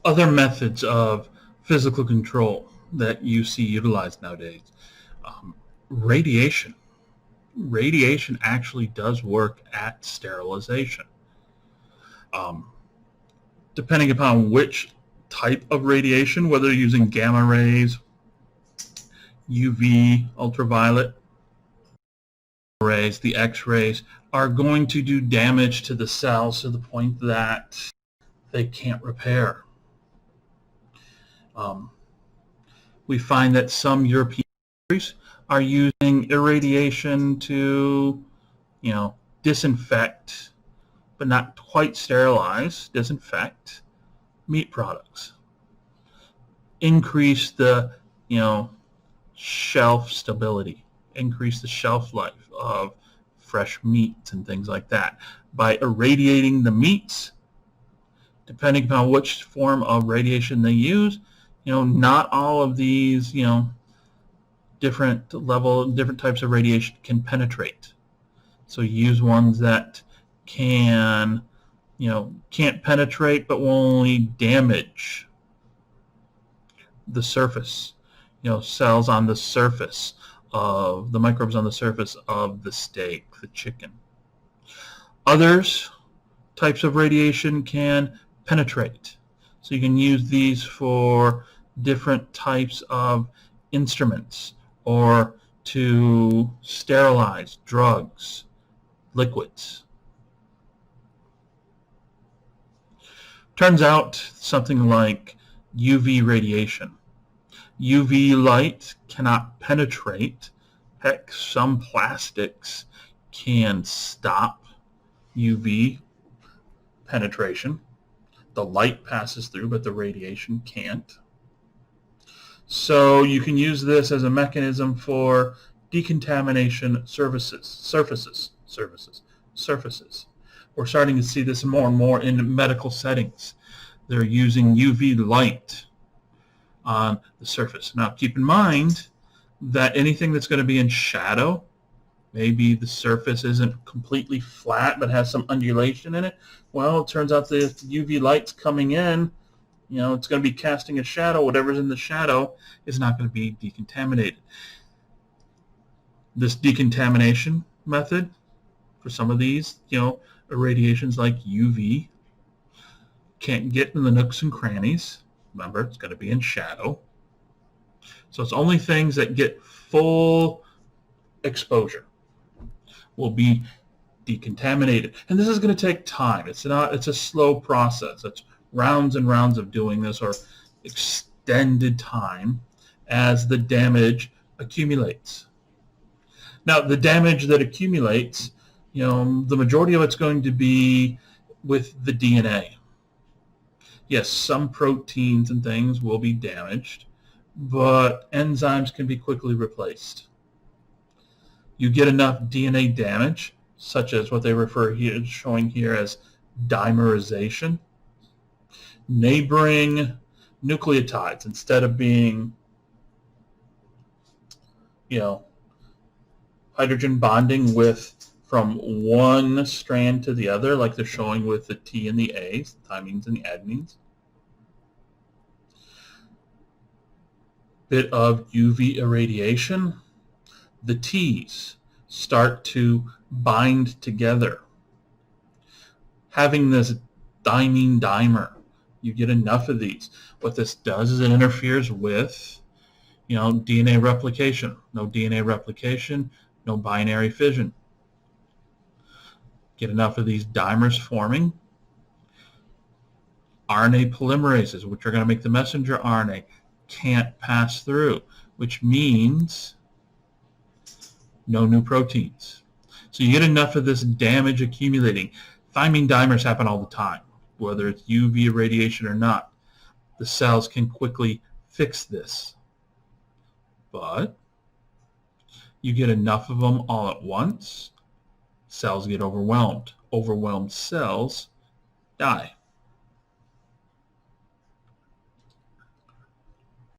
Other methods of physical control that you see utilized nowadays. Radiation. Radiation actually does work at sterilization. Depending upon which type of radiation, whether using gamma rays, UV, ultraviolet rays, the X-rays, are going to do damage to the cells to the point that they can't repair. We find that some European countries are using irradiation to, disinfect, but not quite sterilize, disinfect meat products. Increase the, shelf stability, increase the shelf life of fresh meats and things like that. By irradiating the meats, depending upon which form of radiation they use, not all of these, different types of radiation can penetrate. So use ones that can't penetrate but will only damage the surface, cells on the surface of the microbes on the surface of the steak, the chicken. Others types of radiation can penetrate. So you can use these for different types of instruments or to sterilize drugs, liquids. Turns out something like UV radiation. UV light cannot penetrate. Heck, some plastics can stop UV penetration. The light passes through, but the radiation can't. So you can use this as a mechanism for decontamination surfaces. We're starting to see this more and more in medical settings. They're using UV light on the surface. Now keep in mind that anything that's going to be in shadow, maybe the surface isn't completely flat but has some undulation in it. Well, it turns out that if the UV light's coming in, it's going to be casting a shadow. Whatever's in the shadow is not going to be decontaminated. This decontamination method for some of these, irradiations like UV, can't get in the nooks and crannies. Remember, it's going to be in shadow. So it's only things that get full exposure will be decontaminated. And this is going to take time. It's a slow process. It's rounds and rounds of doing this, or extended time as the damage accumulates. Now, the damage that accumulates, the majority of it's going to be with the DNA. Yes, some proteins and things will be damaged, but enzymes can be quickly replaced. You get enough DNA damage, such as what they refer here, showing here as dimerization. Neighboring nucleotides, instead of being, hydrogen bonding from one strand to the other, like they're showing with the T and the A's, the thymines and the adenines. Bit of UV irradiation, the T's start to bind together. Having this thymine dimer, you get enough of these. What this does is it interferes with, DNA replication. No DNA replication, no binary fission. Get enough of these dimers forming. RNA polymerases, which are going to make the messenger RNA, can't pass through, which means no new proteins. So you get enough of this damage accumulating. Thymine dimers happen all the time, whether it's UV radiation or not. The cells can quickly fix this. But you get enough of them all at once, cells get overwhelmed. Overwhelmed cells die.